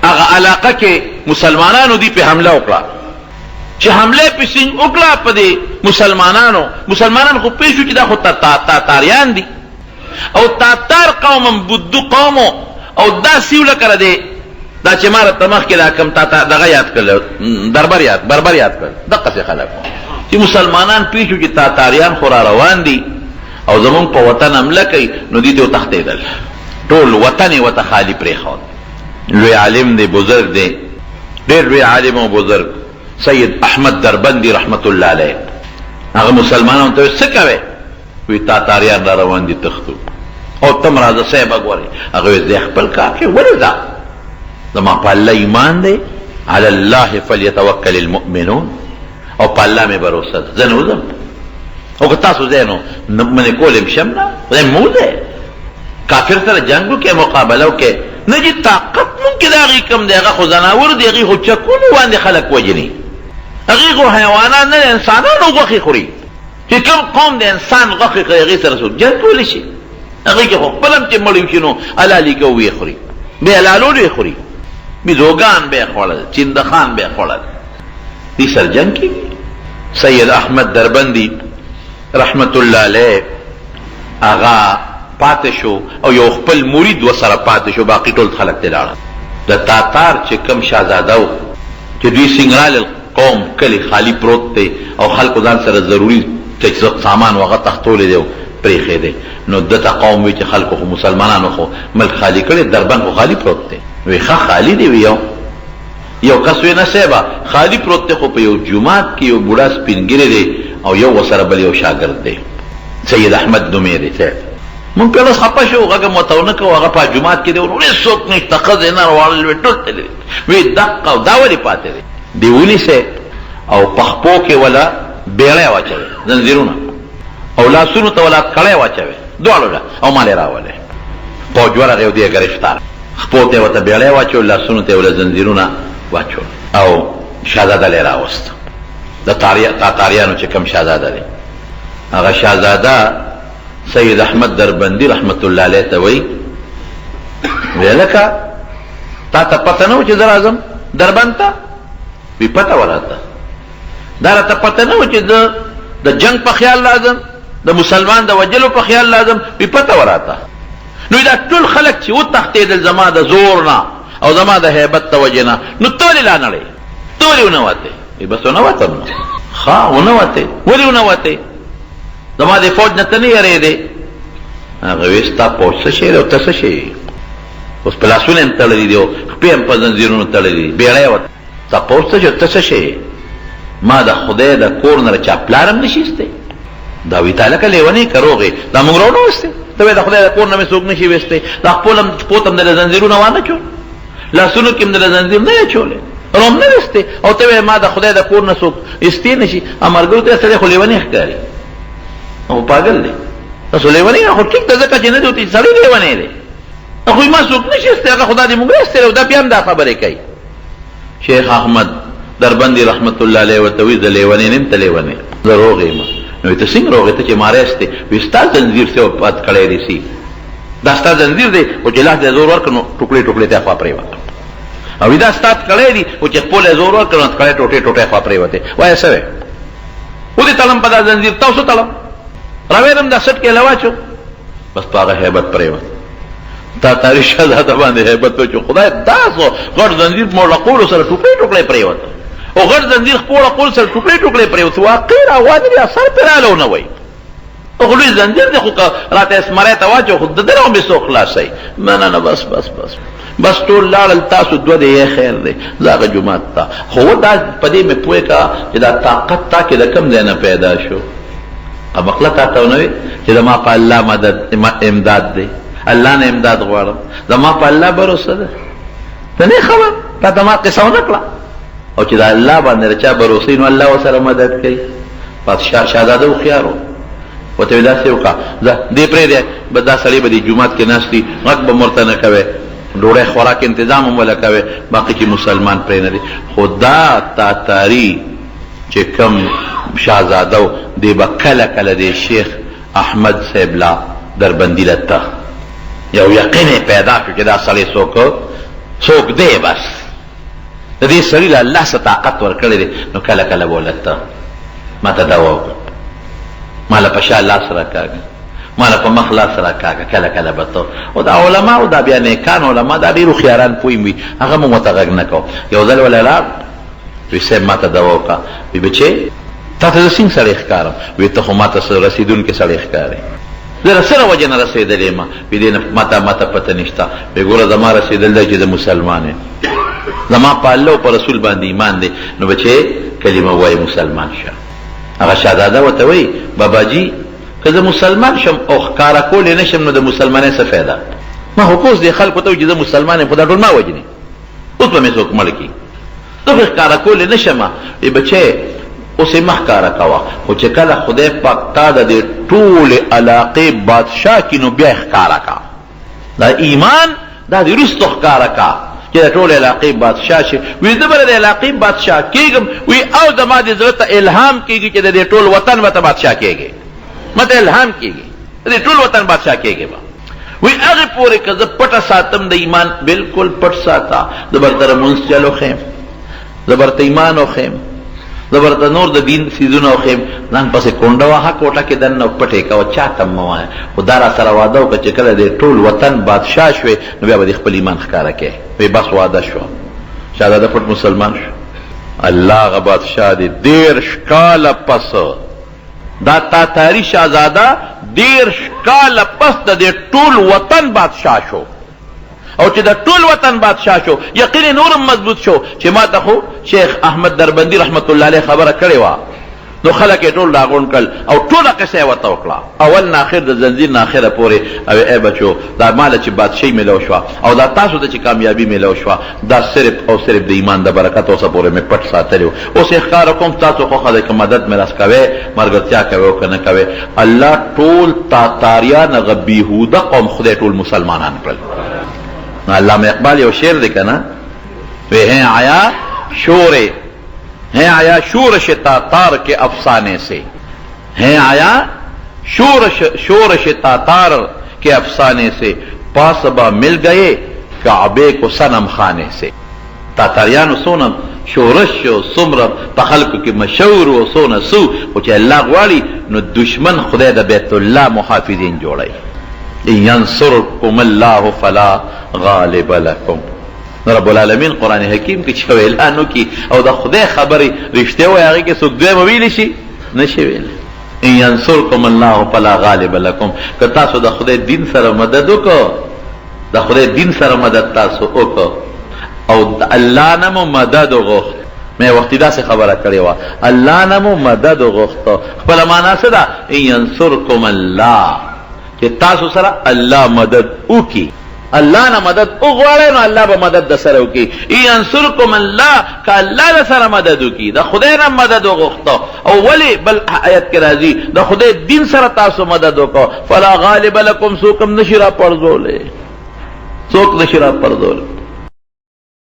هغه علاقه کې مسلمانانو دی په حمله وکړه چې حمله پسې وکړه په دې مسلمانان خو پېښ شو چې دا خو تاتاریان دي او تاتار قوم هم بودو قوم او دا سیوله کړه دی دا چې ماره ته مخکې دا کم دغه یاد کړل بربر یاد کړل دقسې خلک چې مسلمانان پېښ شو چې تاتاریان خو را روان دي او زمونږ په وطن حمله کوي نو دې ته وتښتېدل ټول وطن یې ورته خالي پرېښود. لوی عالم دی بزرگ دی ډېر لوی عالم او بزرگ سید احمد دربندی رحمت الله علیه هغه مسلمانانو ته څه کوي وی تاتاریان را روان دي تښتو او تم راځه صاحب وګورئ هغه وی زه خپل کار کې ولې ځه زما په الله ایمان دی علی الله فلیتوکل المؤمنون او په الله مې باور زه نه وځم او که تاسو ځئ نو منې کول شم نه خدای موزه کافر سره جنګ وکړئ مقابله وکړئ نه چې طاقت ممکن د هغې کم دی هغه خو زناور دی هغې خو چکونو باندې خلک وجني هغې خو حیوانات نه د انسانانو غوښې خوري چې کوم قوم د انسان غوښې خوري هغې سره څوک جنګ کولی شي هغې کې خو خپل هم چې مړ شي نو حلالي که ویې خوري بې حلالولو یې خوري بیزوګان به یې خوړل چندخان به یې خوړل دې سره جنګ کېږي. سید احمد دربندي رحمت الله علیه هغه پاتې شو او یو خپل مرید ورسره پاتې شو باقي ټول خلک ته لاړل. د تاتار چې کوم شهزاده و چې دوی سنګرال قوم کلی خالی پروت دی او خلکو ځان سره ضروري سامان وغه تختولی دی پریخې دی. نو دته قوم وی چې خلکو خو مسلمانانو خو ملک خالی کړي، دربند خو خالی پروت دی. وی ښه خالی دی. وی یو کس وی نه صاحبه خالی پروت دی، خو په یو جومات کې یو بوډا سپینګیری دی او یو ورسره بل یو شاګرد دی، سید احمد نومې دی. مونږ په لاس خپه شو، هغه مته ونه کوو، هغه په جومات کې دی، ورې څوک نشته، ښځې نه راوړل ټول تللی. وی دقه دا ولې پاتې دی؟ دی ونیسئ او په خپو کې ولا بیړۍ واچوئ، زنځیرونه، او لاسونو ته ولا کړی واچوئ دواړو له، او مال یې راولئ. فوج ورغی او دی یې ګرفتار، خپو ته یې ورته بیړۍ واچول، لاسونو ته یې ولا زنځیرونه واچول، او شهزاده له یې راوست. د تاتاریانو چې کوم شهزاده دی، هغه شهزاده سید احمد دربندي رحمت الله علیه ته وی لکه تا ته پته نه و چې زه راځم دربند ته؟ وی پته وراته، دا راته پته نه و چې زه د جنگ په خیال لازم، د مسلمان د وجلو په خیال لازم. وی پته وراته. نو دا ټول خلک چې وتښتېدل زما د زور نه او زما د هیبت د وجې نه، نو ته ولې لا نړۍ؟ ته ولې ونه وتې؟ وی بس ونه وتم نو. ښه ونه وتې؟ ولې ونه وتې؟ زما د فوج نه ته نه یېرېدې؟ هغه وی ستا پوج څه شی دی او ته څه شی یې؟ اوس په لاسونه هم تړلي دي او خپې هم په زنځیرونو تړلي دي، بیړۍ وته. ستا پوج څه شی ته څه شی یې؟ ما د خدای د کور نه چا پلار هم نشي ایستی. دا وی تا لکه لیونی که روغې، دا موږ راونه وستې. ته وایې د خدای د کور نه مې څوک نشي ویستی، دا خپل هم پوت هم د زنځیرونه وانه چول، لاسونو کې هم د زنځیر نه یې چولې، روم نه ویستې، او ته وایې ما د خدای د کور نه څوک ایستی نشي. ملګرو ته سړی خو لیونی ښکاري او پاگل دی. تاسو لیونی نه، خو ټیک ده ځکه چې نه دی ورته سړی لیونی دی. خو ما څوک نشي ایستی، هغه خدا دې موږ ایستی او دا بیا هم دا خبرې کوي. شیخ احمد دربندي رحمت الله علیه ورته وی زه لیونی نه یم، ته لیونی، زه روغ یم. نو ته څنګه روغ یې؟ ته چې ما رایستې؟ وی ستا زنځیر څه پات کړی دی سي، دا ستا زنځیر دی، او چې لاس دې زور ورکړ نو ټوکړې ټوکړې ته خوا پرېوته. او وی دا ستا کړی دی، او چې خپل یې زور ورکړ نو کړی ټوټې ټوټې خوا پرېوتې. وایه څه وی؟ ودې تړم په دا زنځیر، تاسو تړم، راویرم دا سټ کې لواچو، بس په هغه هیبت پرېوت. تاتاري شهزاده باندې هیبت و چې خدای داسو غټ زنځیر موړقولو سره ټوکړې ټوکړې پرېوته، او غټ زنځیر خپل قول سره ټوکړې ټوکړې پرېوته. واقع راوانې دي اثر پرې رااله نه وای، او لوی زنځیر دی، خو راته اسمرۍ ته واچو، خو د ده نه مې څوک خلاصوي. نه نه بس بس بس بس ټول لاړل، تاسو دوه دی، یې خیر دی، زه هغه جومات ته. خو دا په دې مې پوه کړه چې دا طاقت تا کې د کوم ځای نه پیدا شو. مقله تا ته ونه وي چې زما په الله مدد امداد دی، الله نه امداد غواړم، زما په الله بروسه ده. ته نه خبر، تا ته ما قصه ونه کړه، او چې دا الله باندې چا بروسه نو الله ورسره مدد کوي. بادشاه شهزاده هوښیار و، ورته ویل داسې وکړه دې پرېږدی، به دا سړی به دې جومات کې ناست وي، غږ به م ورته نه کوې، ډوډۍ خوراک انتظام هم وله کوې، باقي چې مسلمان پرې نه دی. خو دا تاتاري چې کوم شهزاده و، دی به کله کله دی شیخ احمد صاحب لا دربندي لته یو یقین پیدا شو چې دا سړی څوک دی. بس د دې سړي له الله څه طاقت ورکړی دی، نو کله کله به ولته ما ته دوا وکړه، ما له په شا لاس راکاږه، ما له په مخ لاس راکاږه، کله کله به ته. او دا علما او دا بیا نیکان علما دا ډېر هوښیاران پوه وي، هغه مو ورته غږ نه کوو. یو ځل ولی لاړ، وی صاحب ما ته دوا وکړه. وی بچې تا ته زه څنګه سړی ښکارم؟ وی ته خو ما ته رسېدونکی سړی ښکارې. زه سره وجه نه رسېدلی یم. وی دې نه ما ته پته نشته. وی ګوره زما رسېدل دی چې زه مسلمان یم، زما په الله او په رسول باندې ایمان دی. نو بچې کلمه وایي مسلمان شه. هغه شهزاده ورته وایي باباجي که زه مسلمان شم او ښکاره کولی نه شم نو د مسلمانۍ څه فایده؟ ما خو اوس دې خلکو ته چې زه مسلمان یم، خو دا ټول ما وجني، اوس به مې څوک مړ کړي، زه خو ښکاره کولی نه شم. وی بچې اوس یې مه ښکاره کوه، خو چې کله خدای پاک تا د دې ټولې علاقې بادشاه کړي نو بیا یې ښکاره کا. دا ایمان دا دې وروستو ښکاره کا چې د ټولې علاقې بادشاه شي. وی زه به د علاقې بادشاه کېږم، وی او زما دې زړه ته الهام کېږي چې د دې ټول وطن به ته بادشاه کېږي، ما ته الهام کېږي د دې ټول وطن بادشاه کېږي به. وی هغې پورې که زه پټه ساتم د ایمان، بلکل پټ ساته، زه برته لمونځ چل وښیم، زه برته ایمان وښیم، زه برته نور د دین څیزونه وښیم، ځان پسې کونډه وهه کوټه کې دننه پټې کوه، چا ته مه وایه. خو دا را سره واده وکړه چې کله د ټول وطن بادشاه شوې نو بیا به دې خپل ایمان ښکاره کوې. وی بس واده شو، شهزاده پټ مسلمان شو. الله هغه بادشاه دی 13 کاله پس دا تاتاری شاهزاده 10 کاله پس د دې ټول وطن بادشاه شو، او چې د ټول وطن بادشاه شو یقین نورم مضبوط شو چې ما ته خو شیخ احمد دربندي رحمت الله علیه خبره کړې وه، نو خلک یې ټول راغونډ کړل او ټوله قصه یې ورته وکړه، اول نه اخر د زنځیر نه اخره پورې. او ای بچو دا ماله چې بادشاهي میلو شوه او دا تاسو ته چې کامیابي میلو شوه دا صرف او صرف د ایمان د برکت اوسه پورې مې پټ ساتلی و. اوس یې ښکاره کوم تاسو خو خدای که مدد مې راس کوئ ملګرتیا کوئ او که نه کوئ. الله ټول تاتاریان هغه بیهوده قوم خدای ټول مسلمانان کړل. علامه اقبال یو شعر دی که نه وی ہیں آیا شورے ہیں آیا شورش تاتار کے افسانے سے، ہیں آیا شورش تاتار کے افسانے سے، پاسبا مل گئے کعبے کو صنم خانے سے. تاتاریانو سونم شورش و سمرم په خلکو کې مشهور و سونه سو، خو چې الله غواړي نو دشمن خدای د بیت الله محافظین جوړوي. ان ینصرکم الله فلا غالب لکم. رب العالمین قرآن حکیم کې چې اعلان وکړي او د خدای خبرې رښتیا وایي هغې کې څوک دوی به ویلی شي نشي ویلی. ان ینصرکم الله فلا غالب لکم. که تاسو د خدای دین سره مدد وکړو، د خدای دین سره مدد تاسو وکړو او د الله نه مو مدد وغوښت، مې وختي داسې خبره کړې وه، الله نه مو مدد وغوښتو، خپله معنا څه ده؟ ان ینصرکم الله، چې تاسو سره الله مدد وکړي، الله نه مدد وغواړئ نو الله به مدد در سره وکړي. ان ینصرکم الله، که الله در سره مدد وکړي، د خدای نه مدد وغوښته او ولې بل آیت کې راځي د خدای دین سره تاسو مدد وکړو، فلا غالب لکم، څوک هم نشي را پرځولی، څوک نشي را پرځولی.